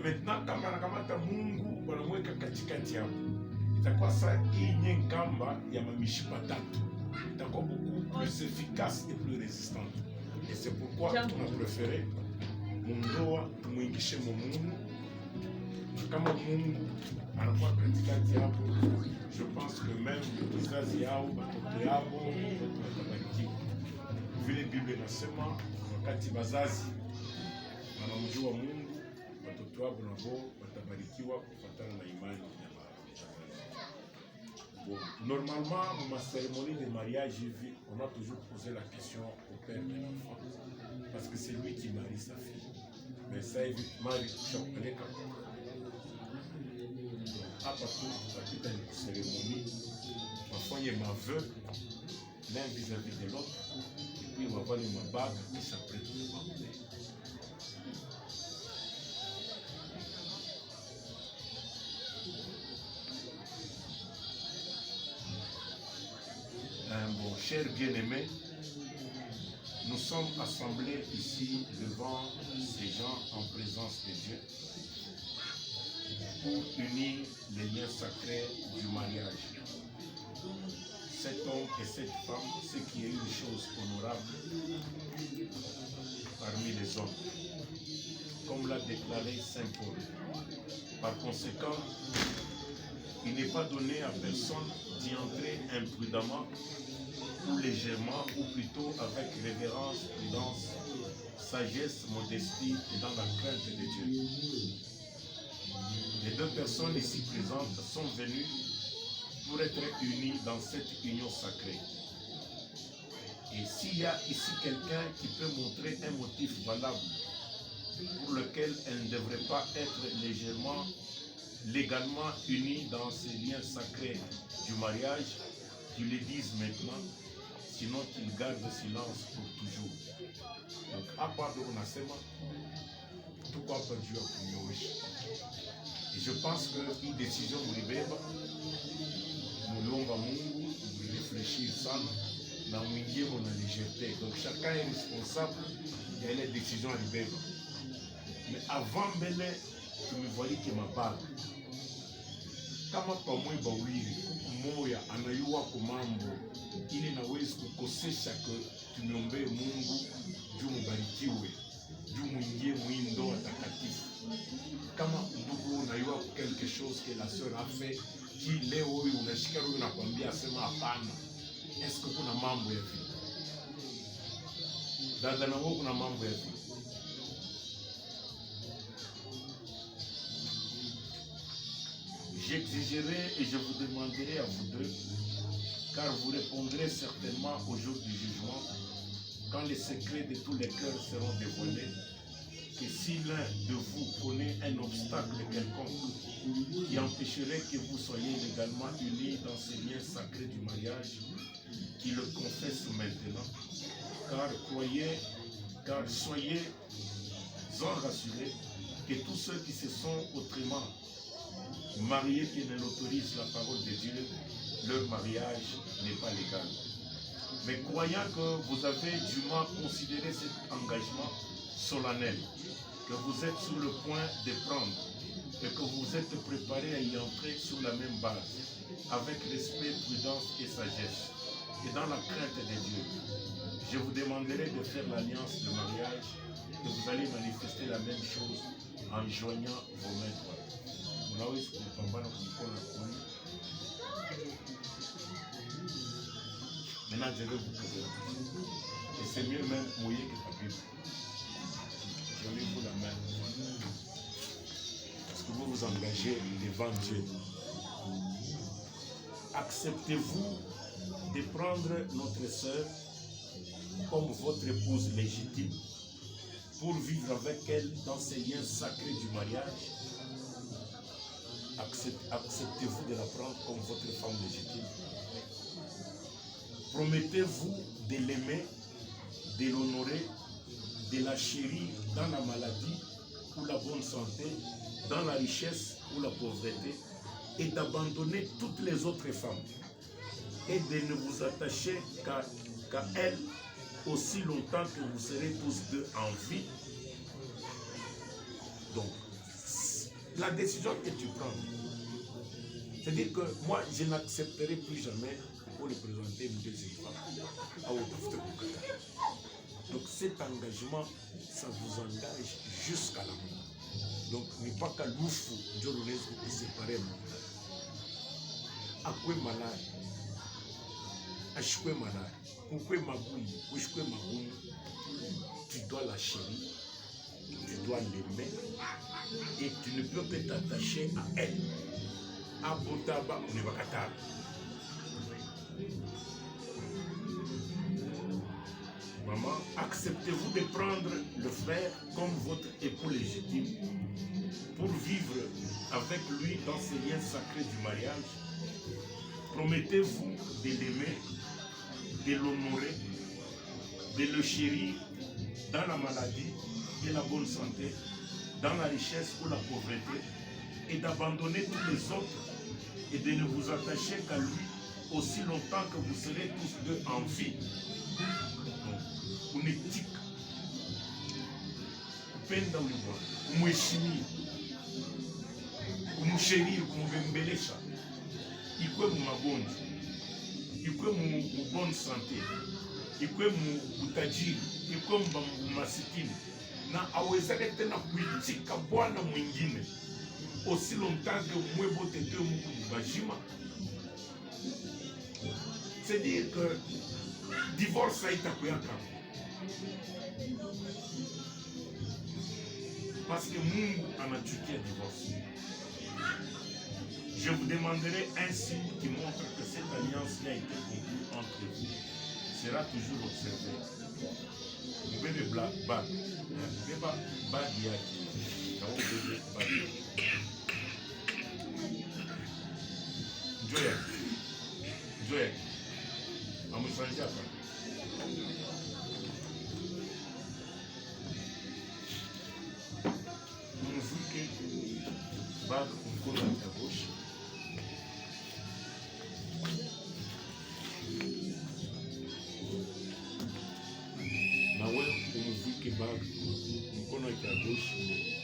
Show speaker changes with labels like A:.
A: maintenant kama anakamata Mungu wanamweka katikati hapo, itakuwa saa hii nkamba ya mamishipa tatu, itakuwa beaucoup plus efficace et plus résistante. Et c'est pourquoi on a préféré mundoa tumwingishe Mungu, kama Mungu anakuwa katikati hapo, je pense que même vizazi yao watoto yao watabarikiwa. Vile Biblia inasema wakati bazazi wanamjua Mungu, watoto wao nao watabarikiwa kufuatana na imani ya bazazi. Bon, normalement, dans ma cérémonie de mariage, on a toujours posé la question au père de l'enfant, parce que c'est lui qui marie sa fille. Mais ça évite Marie Chapeleka. À partir de la cérémonie, parfois il y a ma veuve, l'un vis-à-vis de l'autre, et puis on va voir ma bague qui s'apprête pour m'emmener. Bon, chers bien-aimés, nous sommes assemblés ici devant ces gens en présence de Dieu pour unir les liens sacrés du mariage. Cet homme et cette femme, ce qui est une chose honorable parmi les hommes, comme l'a déclaré Saint Paul. Par conséquent, il n'est pas donné à personne d'y entrer imprudemment ou légèrement, ou plutôt avec révérence, prudence, sagesse, modestie et dans la crainte de Dieu. Les deux personnes ici présentes sont venues pour être unies dans cette union sacrée. Et s'il y a ici quelqu'un qui peut montrer un motif valable pour lequel elle ne devrait pas être légalement unie dans ces liens sacrés du mariage, qu'ils le disent maintenant, sinon qu'il garde silence pour toujours. Donc, à part de Onasema, tout quoi pas Dieu a pu. Et je pense que une décision Moulibeba, Moulomba Mungu, réfléchir ça, dans Mwingie, on a légèreté. Donc, chacun est responsable de la décision à Libeba. Mais avant, je me voyais que ma bague. Kama pamoja bawili moya anayua kwa mambo ili nawezi kukosesha tumiombee Mungu juu mbarikiwe juu mwingie mwindo takatifu. Kama ndugu unayua quelque chose que la sœur a fait qui leo huyu unashika huyu nakwambia asema hapana, est-ce que kuna mambo ya vile dada na wewe kuna mambo ya vile? J'exigerai et je vous demanderai à vous deux, car vous répondrez certainement au jour du jugement, quand les secrets de tous les cœurs seront dévoilés, que si l'un de vous connaît un obstacle quelconque qui empêcherait que vous soyez légalement unis dans ces liens sacrés du mariage, qu'il le confesse maintenant, car soyez en rassurés que tous ceux qui se sont autrement mariés qui ne l'autorisent la parole de Dieu, leur mariage n'est pas légal. Mais croyant que vous avez dûment considéré cet engagement solennel, que vous êtes sur le point de prendre et que vous êtes préparés à y entrer sur la même base, avec respect, prudence et sagesse, et dans la crainte de Dieu, je vous demanderai de faire l'alliance de mariage et vous allez manifester la même chose en joignant vos mains droites. Unaweza kupambana kumkono kuni. Maintenant, je vais vous poser. Et c'est mieux même mouillé que papier. Donnez-vous la main. Parce que vous vous engagez devant Dieu. Acceptez-vous de prendre notre sœur comme votre épouse légitime pour vivre avec elle dans ces liens sacrés du mariage? Acceptez-vous de la prendre comme votre femme légitime? Promettez-vous de l'aimer, de l'honorer, de la chérir dans la maladie ou la bonne santé, dans la richesse ou la pauvreté, et d'abandonner toutes les autres femmes, et de ne vous attacher qu'à elle aussi longtemps que vous serez tous deux en vie? Donc, la décision que tu prends. C'est-à-dire que moi, je n'accepterai plus jamais pour représenter une deuxième femme. Donc cet engagement, ça vous engage jusqu'à la mort. Donc n'est pas qu'à l'oufou, Dieu qui séparait moi. Akwe malade, ashkwe malade, kukwe magui, ushkwe magui, tu dois la chérir, tu dois l'aimer et tu ne peux que t'attacher à elle. Abotaba unibakataba. Maman, acceptez-vous de prendre le frère comme votre époux légitime pour vivre avec lui dans ces liens sacrés du mariage? Promettez-vous de l'aimer, de l'honorer, de le chérir dans la maladie et la bonne santé, dans la richesse ou la pauvreté, et d'abandonner tous les autres et de ne vous attacher qu'à lui aussi longtemps que vous serez tous deux en vie. Unetika kupenda ulimwa, kumheshimia, kumsheria, kumbembelesha, ikwe mu magonjwa, ikwe mu bonne santé, ikwe mu utajiri, ikwe mu masikini, na awezake tena kuitika bwana mwingine aussi longtemps que mwebo tete muku mubajima. C'est-à-dire que divorce haitakuwaka. Parce que Mungu anachukia divorce. Je vous demanderai un signe qui montre que cette alliance qui a été conclue entre vous sera toujours observée. Vous pouvez le bag. Vous pouvez pas bag yaki. Joël. Joël. Amusanje hapa. Mvuke bag mkono wa gauche. Na wewe umvuke bag mkono wa gauche.